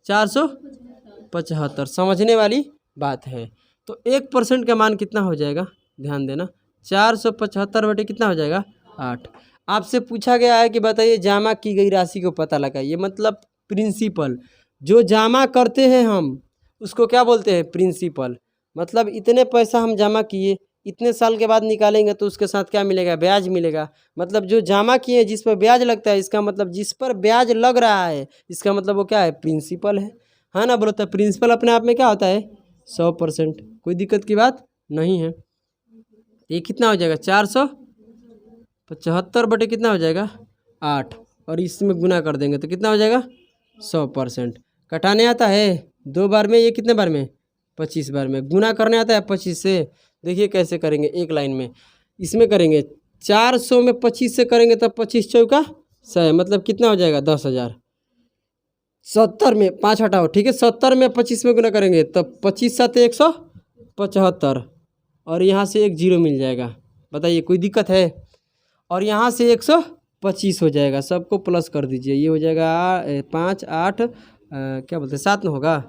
S1: 475। समझने वाली बात है। तो 1% का मान कितना हो जाएगा? ध्यान देना, 475 बटे कितना हो जाएगा? 8। आपसे पूछा गया है कि बताइए जमा की गई राशि को पता लगाइए। मतलब प्रिंसिपल, जो जमा करते हैं हम उसको क्या बोलते हैं? प्रिंसिपल। मतलब इतने पैसा हम जमा किए, इतने साल के बाद निकालेंगे तो उसके साथ क्या मिलेगा? ब्याज मिलेगा। मतलब जो जमा किए जिस पर ब्याज लगता है, इसका मतलब जिस पर ब्याज लग रहा है, इसका मतलब वो क्या है? प्रिंसिपल है ना? बोलो, तो प्रिंसिपल अपने आप में क्या होता है? 100%। कोई दिक्कत की बात नहीं है। ये कितना हो जाएगा? 475 बटे कितना हो जाएगा? 8। और इसमें गुना कर देंगे तो कितना हो जाएगा? 100%। कटाने आता है 2 बार में, ये कितने बार में? 25 बार में। गुना करने आता है 25 से। देखिए कैसे करेंगे, एक लाइन में इसमें करेंगे। 400 में 25 से करेंगे तब 25 चौका 100, मतलब कितना हो जाएगा? 10,000। 70 में 5 हटाओ, ठीक है। 70 में 25 में गुना करेंगे तब 25 7 175, और यहाँ से एक जीरो मिल जाएगा। बताइए कोई दिक्कत है? और यहाँ से 125 हो जाएगा। सबको प्लस कर दीजिए, ये हो जाएगा 5 8 क्या बोलते हैं 7 में होगा,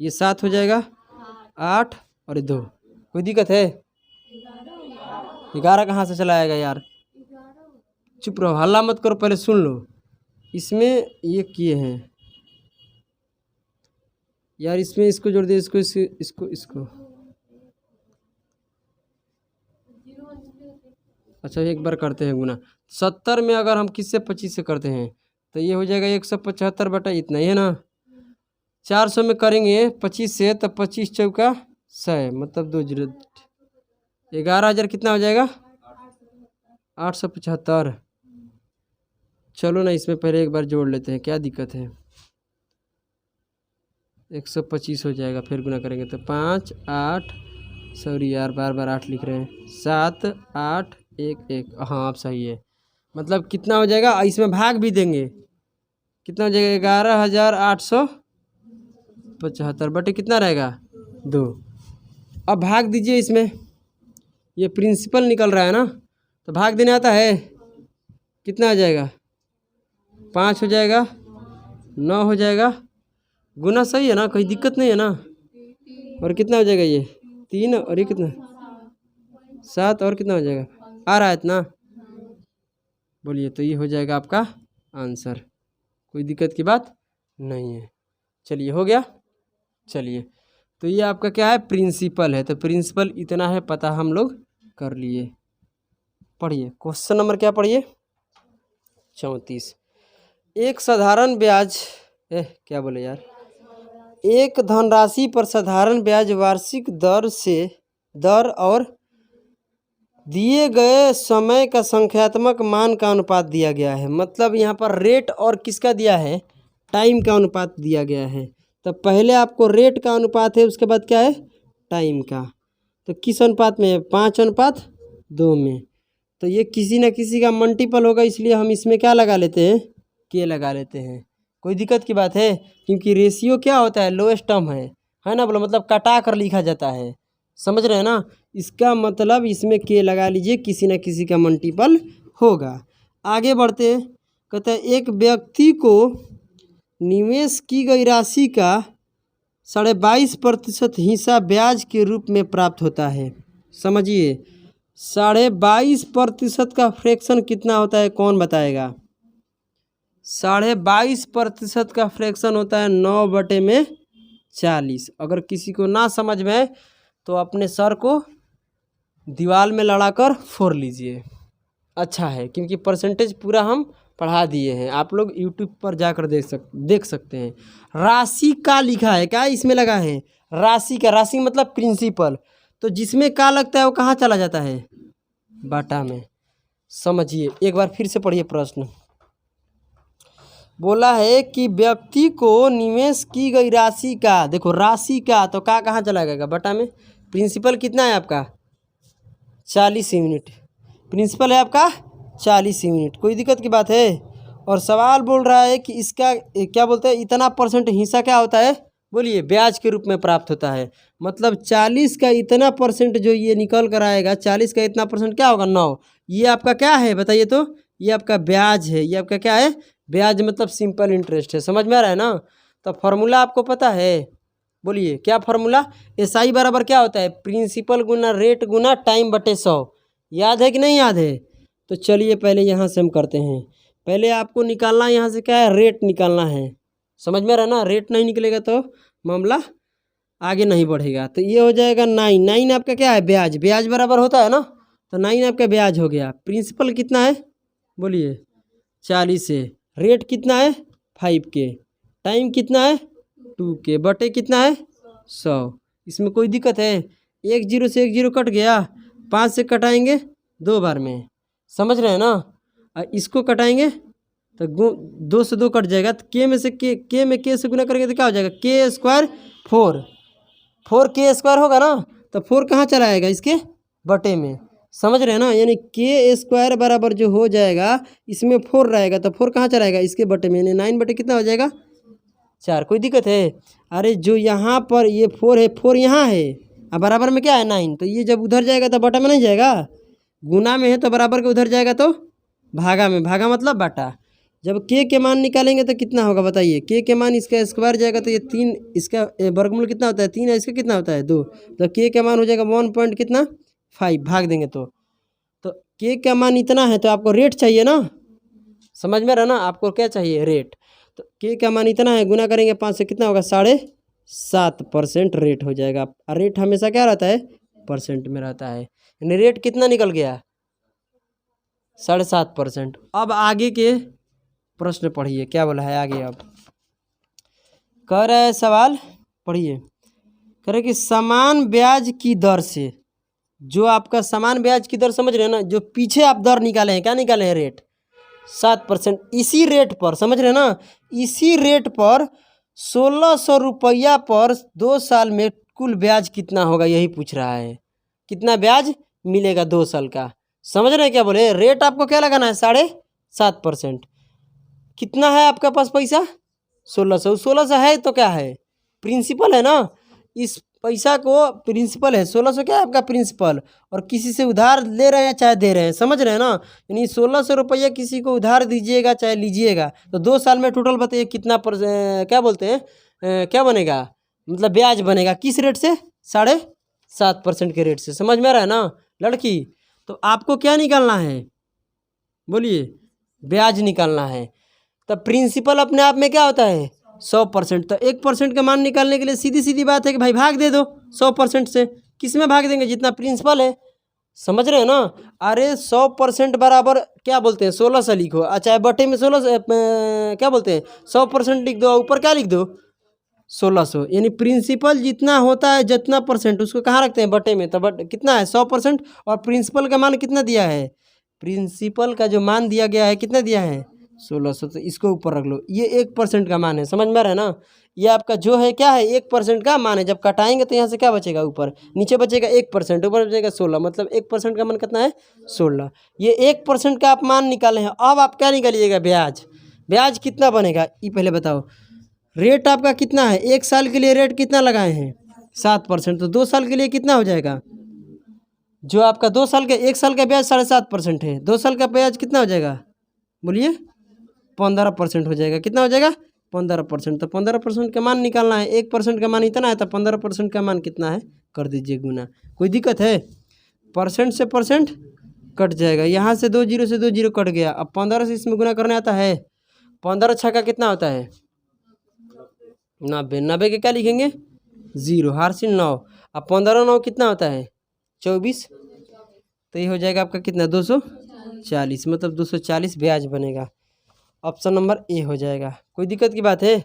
S1: ये 7 हो जाएगा, 8 और 2। कोई दिक्कत है? 11 कहाँ से चला आएगा यार? चुप रहो, हल्ला मत करो, पहले सुन लो। इसमें ये किए हैं यार, इसमें इसको जोड़ दिए, इसको अच्छा एक बार करते हैं गुना। 70 में अगर हम किससे 25 से करते हैं तो ये हो जाएगा 175 बटा इतना ही है ना। 400 में करेंगे 25 से तो 25 चौका 100, मतलब 2 जीरो, 11,000 कितना हो जाएगा? 875। चलो ना, इसमें पहले एक बार जोड़ लेते हैं, क्या दिक्कत है? 125 हो जाएगा, फिर गुना करेंगे तो 5 8, सॉरी यार बार बार 8 लिख रहे हैं, 7 8 1 1। हाँ आप सही है। मतलब कितना हो जाएगा? इसमें भाग भी देंगे कितना हो जाएगा 11,875 बटे कितना रहेगा 2। अब भाग दीजिए इसमें, ये प्रिंसिपल निकल रहा है ना, तो भाग देने आता है, कितना आ जाएगा 5 हो जाएगा, 9 हो जाएगा, गुना सही है ना, कोई दिक्कत नहीं है ना। और कितना हो जाएगा ये 3 और ये कितना 7 और कितना हो जाएगा आ रहा है इतना, बोलिए। तो ये हो जाएगा आपका आंसर, कोई दिक्कत की बात नहीं है। चलिए हो गया। चलिए तो ये आपका क्या है प्रिंसिपल है, तो प्रिंसिपल इतना है पता हम लोग कर लिए। पढ़िए क्वेश्चन नंबर क्या पढ़िए 34। एक साधारण ब्याज क्या बोले यार, एक धनराशि पर साधारण ब्याज वार्षिक दर और दिए गए समय का संख्यात्मक मान का अनुपात दिया गया है। मतलब यहाँ पर रेट और किसका दिया है, टाइम का अनुपात दिया गया है। तो पहले आपको रेट का अनुपात है, उसके बाद क्या है टाइम का। तो किस अनुपात में है 5:2 में। तो ये किसी न किसी का मल्टीपल होगा, इसलिए हम इसमें क्या लगा लेते हैं के लगा लेते हैं। कोई दिक्कत की बात है, क्योंकि रेशियो क्या होता है लोएस्ट टर्म है ना, बोलो मतलब कटा कर लिखा जाता है, समझ रहे हैं ना। इसका मतलब इसमें के लगा लीजिए, किसी न किसी का मल्टीपल होगा। आगे बढ़ते हैं, कहते हैं एक व्यक्ति को निवेश की गई राशि का 22.5% हिस्सा ब्याज के रूप में प्राप्त होता है। समझिए 22.5% का फ्रैक्शन कितना होता है, कौन बताएगा। 22.5% का फ्रैक्शन होता है 9/40। अगर किसी को ना समझ में आए तो अपने सर को दीवार में लड़ाकर फोड़ लीजिए, अच्छा है, क्योंकि परसेंटेज पूरा हम पढ़ा दिए हैं। आप लोग यूट्यूब पर जाकर देख सकते हैं। राशि का लिखा है, क्या इसमें लगा है राशि का, राशि मतलब प्रिंसिपल। तो जिसमें का लगता है वो कहाँ चला जाता है बाटा में। समझिए एक बार फिर से पढ़िए प्रश्न। बोला है कि व्यक्ति को निवेश की गई राशि का, देखो राशि का तो का कहाँ चला जाएगा बटा में। प्रिंसिपल कितना है आपका 40 यूनिट, प्रिंसिपल है आपका 40 यूनिट, कोई दिक्कत की बात है। और सवाल बोल रहा है कि इसका क्या बोलते हैं इतना % हिस्सा क्या होता है, बोलिए ब्याज के रूप में प्राप्त होता है। मतलब 40 का इतना % जो ये निकल कर आएगा, 40 का इतना % क्या होगा 9। ये आपका क्या है बताइए तो, ये आपका ब्याज है, ये आपका क्या है ब्याज, मतलब सिंपल इंटरेस्ट है। समझ में आ रहा है ना। तो फार्मूला आपको पता है, बोलिए क्या फार्मूला। एसआई बराबर क्या होता है प्रिंसिपल गुना रेट गुना टाइम बटे 100। याद है कि नहीं याद है। तो चलिए पहले यहाँ से हम करते हैं। पहले आपको निकालना यहाँ से क्या है रेट निकालना है, समझ में आ रहा है ना। रेट नहीं निकलेगा तो मामला आगे नहीं बढ़ेगा। तो ये हो जाएगा 9 आपका क्या है ब्याज, ब्याज बराबर होता है ना। तो 9 आपका ब्याज हो गया। प्रिंसिपल कितना है बोलिए 40 है, रेट कितना है 5 के, टाइम कितना है 2 के, बटे कितना है 100। इसमें कोई दिक्कत है, 1 0 से 1 0 कट गया, 5 से कटाएंगे 2 बार में, समझ रहे हैं ना। और इसको कटाएंगे तो 2 से 2 कट जाएगा। तो के में से के में के से गुना करेंगे तो क्या हो जाएगा के स्क्वायर 4 के स्क्वायर होगा ना। तो 4 कहाँ चला आएगा इसके बटे में, समझ रहे हैं ना। यानी के स्क्वायर बराबर जो हो जाएगा इसमें 4 रहेगा, तो 4 कहाँ चला आएगा इसके बटे में, यानी 9 बटे कितना हो जाएगा 4। कोई दिक्कत है। अरे जो यहाँ पर ये 4 है, 4 यहाँ है और बराबर में क्या है 9। तो ये जब उधर जाएगा तो बटा में नहीं जाएगा, गुना में है तो बराबर के उधर जाएगा तो भागा में, भागा मतलब बाटा। जब के मान निकालेंगे तो कितना होगा बताइए, के मान इसका स्क्वायर जाएगा तो ये 3, इसका वर्गमूल कितना होता है 3 है, इसका कितना होता है 2। तो के मान हो जाएगा 1 पॉइंट कितना 5, भाग देंगे तो के का मान इतना है। तो आपको रेट चाहिए ना, समझ में रहा ना, आपको क्या चाहिए रेट। तो के का मान इतना है, गुना करेंगे 5 से कितना होगा 7.5% रेट हो जाएगा। रेट हमेशा क्या रहता है % में रहता है, यानी रेट कितना निकल गया 7.5%। अब आगे के प्रश्न पढ़िए क्या बोला है आगे। अब कह रहा है सवाल पढ़िए, कह रहे कि समान ब्याज की दर से, जो आपका समान ब्याज की दर समझ रहे हैं ना, जो पीछे आप दर निकाले हैं, क्या निकाले हैं रेट 7%, इसी रेट पर समझ रहे हैं ना, इसी रेट पर 1600 रुपया पर 2 साल में कुल ब्याज कितना होगा यही पूछ रहा है। कितना ब्याज मिलेगा 2 साल का, समझ रहे हैं क्या बोले। रेट आपको क्या लगाना है 7.5%। कितना है आपका पास पैसा 1600। 1600 है तो क्या है, प्रिंसिपल है ना, इस पैसा को प्रिंसिपल है। 1600 क्या है आपका प्रिंसिपल, और किसी से उधार ले रहे हैं चाहे दे रहे हैं, समझ रहे हैं ना। यानी 1600 रुपया किसी को उधार दीजिएगा चाहे लीजिएगा, तो 2 साल में टोटल बताइए कितना क्या बोलते हैं क्या बनेगा, मतलब ब्याज बनेगा किस रेट से, 7.5% के रेट से। समझ में आ रहा है ना लड़की। तो आपको क्या निकालना है, बोलिए, ब्याज निकालना है। तब प्रिंसिपल अपने आप में क्या होता है 100%। तो 1% का मान निकालने के लिए सीधी सीधी बात है कि भाई भाग दे दो 100% से। किस में भाग देंगे, जितना प्रिंसिपल है, समझ रहे हैं ना। अरे 100% बराबर क्या बोलते हैं 1600 लिखो, अच्छा बटे में 16 क्या बोलते हैं 100% लिख दो, ऊपर क्या लिख दो 1600। यानी प्रिंसिपल जितना होता है जितना परसेंट उसको कहाँ रखते हैं बटे में, तो कितना है 100%। और प्रिंसिपल का मान कितना दिया है, प्रिंसिपल का जो मान दिया गया है कितना दिया है 1600, तो इसको ऊपर रख लो। ये 1% का मान है, समझ में आ रहा है ना। ये आपका जो है क्या है 1% का मान है। जब कटाएंगे तो यहाँ से क्या बचेगा, ऊपर नीचे बचेगा 1%, ऊपर बचेगा 16, मतलब 1% का मान कितना है 16। ये 1% का आप मान निकाले हैं। अब आप क्या निकालिएगा, ब्याज। ब्याज कितना बनेगा ये पहले बताओ। रेट आपका कितना है, 1 साल के लिए रेट कितना लगाए हैं 7%, तो 2 साल के लिए कितना हो जाएगा, जो आपका 2 साल का 1 साल का ब्याज 7.5% है, 2 साल का ब्याज कितना हो जाएगा, बोलिए 15% हो जाएगा। कितना हो जाएगा 15%। तो 15% का मान निकालना है, 1% का मान इतना है, तो 15% का मान कितना है कर दीजिए गुना। कोई दिक्कत है, परसेंट से परसेंट कट जाएगा, यहाँ से 2 जीरो से 2 जीरो कट गया। अब 15 से इसमें गुना करने आता है, 15 छक्का कितना होता है 90, 90 के क्या लिखेंगे 0, हार्सिल 9। अब 15 9 कितना होता है 24, तो ये हो जाएगा आपका कितना 240, मतलब 240 ब्याज बनेगा। ऑप्शन नंबर ए हो जाएगा। कोई दिक्कत की बात है।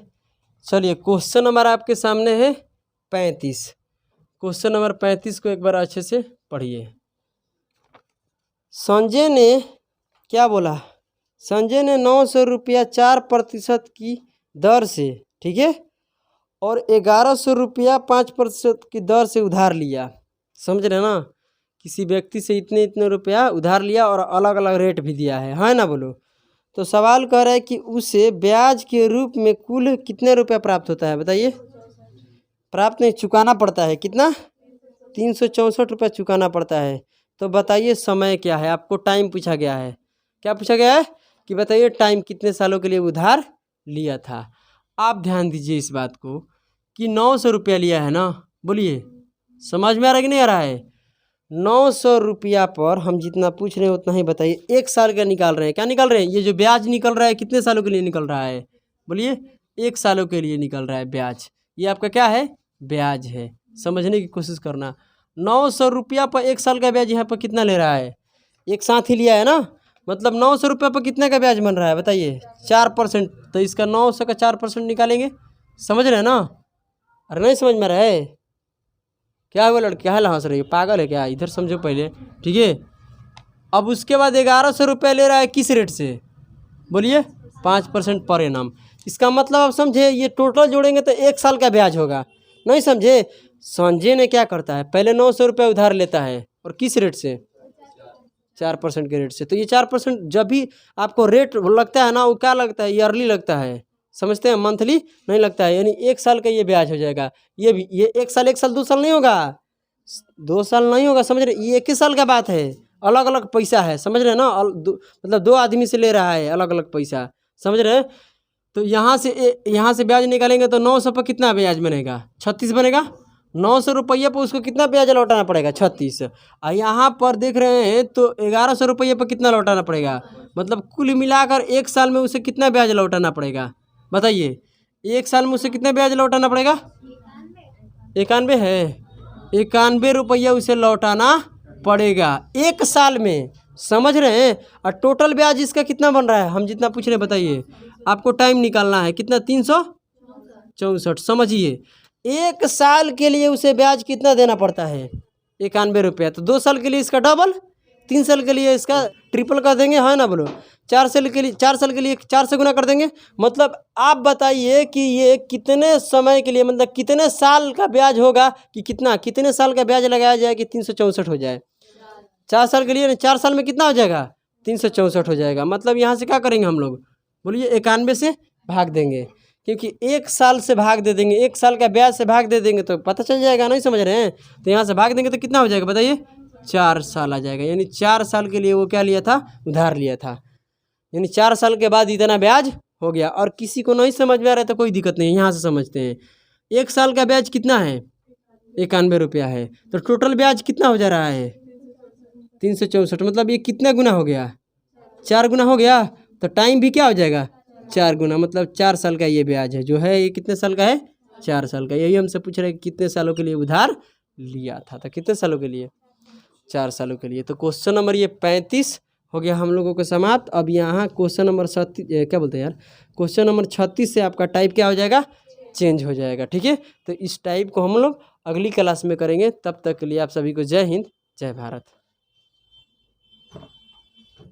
S1: चलिए क्वेश्चन नंबर आपके सामने है 35। क्वेश्चन नंबर 35 को एक बार अच्छे से पढ़िए। संजय ने क्या बोला, संजय ने 900 रुपया 4% की दर से, ठीक है, और 1100 रुपया 5% की दर से उधार लिया। समझ रहे ना, किसी व्यक्ति से इतने इतने रुपया उधार लिया और अलग अलग रेट भी दिया है ना बोलो। तो सवाल कर रहा है कि उसे ब्याज के रूप में कुल कितने रुपया प्राप्त होता है, बताइए। प्राप्त नहीं, चुकाना पड़ता है, कितना 364 रुपया चुकाना पड़ता है। तो बताइए समय क्या है, आपको टाइम पूछा गया है। क्या पूछा गया है कि बताइए टाइम कितने सालों के लिए उधार लिया था। आप ध्यान दीजिए इस बात को कि 900 रुपया लिया है ना, बोलिए समझ में आ रहा है कि नहीं आ रहा है। 900 रुपया पर हम जितना पूछ रहे हैं उतना ही बताइए। 1 साल का निकाल रहे हैं, क्या निकाल रहे हैं, ये जो ब्याज निकल रहा है कितने सालों के लिए निकल रहा है, बोलिए 1 सालों के लिए निकल रहा है ब्याज। ये आपका क्या है ब्याज है, समझने की कोशिश करना। 900 रुपया पर 1 साल का ब्याज यहाँ पर कितना ले रहा है, एक साथ ही लिया है ना, मतलब 900 रुपया पर कितने का ब्याज बन रहा है बताइए 4%। तो इसका 900 का 4% निकालेंगे, समझ रहे हैं ना। अरे नहीं समझ में रहा है, क्या हुआ लड़की, क्या है हंस रही है, पागल है क्या, इधर समझो पहले, ठीक है। अब उसके बाद 1100 रुपया ले रहा है किस रेट से, बोलिए 5% पर एनम। इसका मतलब आप समझे, ये टोटल जोड़ेंगे तो 1 साल का ब्याज होगा, नहीं समझे। संजय ने क्या करता है, पहले 900 रुपया उधार लेता है, और किस रेट से 4% के रेट से। तो ये 4% जब भी आपको रेट लगता है ना, वो क्या लगता है, ईयरली लगता है, समझते हैं, मंथली नहीं लगता है। यानी 1 साल का ये ब्याज हो जाएगा। ये भी ये 1 साल 2 साल नहीं होगा, 2 साल नहीं होगा, समझ रहे, ये 1 साल का बात है, अलग अलग पैसा है, समझ रहे हैं ना। मतलब 2 आदमी से ले रहा है अलग अलग पैसा, समझ रहे हैं। तो यहाँ से ब्याज निकालेंगे तो 900 पर कितना ब्याज बनेगा 36 बनेगा। 900 रुपये पर उसको कितना ब्याज लौटाना पड़ेगा 36। और यहाँ पर देख रहे हैं तो 1100 रुपये पर कितना लौटाना पड़ेगा, मतलब कुल मिलाकर 1 साल में उसे कितना ब्याज लौटाना पड़ेगा बताइए। 1 साल में उसे कितना ब्याज लौटाना पड़ेगा, 91 है, 91 रुपया उसे लौटाना पड़ेगा 1 साल में, समझ रहे हैं। और टोटल ब्याज इसका कितना बन रहा है, हम जितना पूछ रहे हैं बताइए। आपको टाइम निकालना है कितना 364, समझिए 1 साल के लिए उसे ब्याज कितना देना पड़ता है 91 रुपया। तो 2 साल के लिए इसका डबल, 3 साल के लिए इसका ट्रिपल कर देंगे, है ना बोलो। 4 साल के लिए 4 से गुना कर देंगे। मतलब आप बताइए कि ये कितने समय के लिए, मतलब कितने साल का ब्याज होगा, कि कितने साल का ब्याज लगाया जाए कि 364 हो जाए। 4 साल के लिए, 4 साल में कितना हो जाएगा 364 हो जाएगा। मतलब यहाँ से क्या करेंगे हम लोग बोलिए 91 से भाग देंगे, क्योंकि 1 साल से भाग दे देंगे, 1 साल का ब्याज से भाग दे देंगे तो पता चल जाएगा, नहीं समझ रहे हैं। तो यहाँ से भाग देंगे तो कितना हो जाएगा बताइए, 4 साल आ जाएगा। यानी 4 साल के लिए वो क्या लिया था, उधार लिया था। यानी 4 साल के बाद इतना ब्याज हो गया। और किसी को नहीं समझ में आ रहा है तो कोई दिक्कत नहीं, यहाँ से समझते हैं। 1 साल का ब्याज कितना है, 91 रुपया है, तो टोटल ब्याज कितना हो जा रहा है 364। मतलब ये कितना गुना हो गया, 4 गुना हो गया। तो टाइम भी क्या हो जाएगा, 4 गुना, मतलब 4 साल का ये ब्याज है जो है। ये कितने साल का है, 4 साल का। यही हमसे पूछ रहे हैं कि कितने सालों के लिए उधार लिया था। तो कितने सालों के लिए, 4 सालों के लिए। तो क्वेश्चन नंबर ये 35 हो गया हम लोगों को समाप्त। अब यहाँ क्वेश्चन नंबर 37 क्या बोलते हैं यार, क्वेश्चन नंबर 36 से आपका टाइप क्या हो जाएगा, चेंज हो जाएगा। ठीक है, तो इस टाइप को हम लोग अगली क्लास में करेंगे। तब तक के लिए आप सभी को जय हिंद, जय भारत।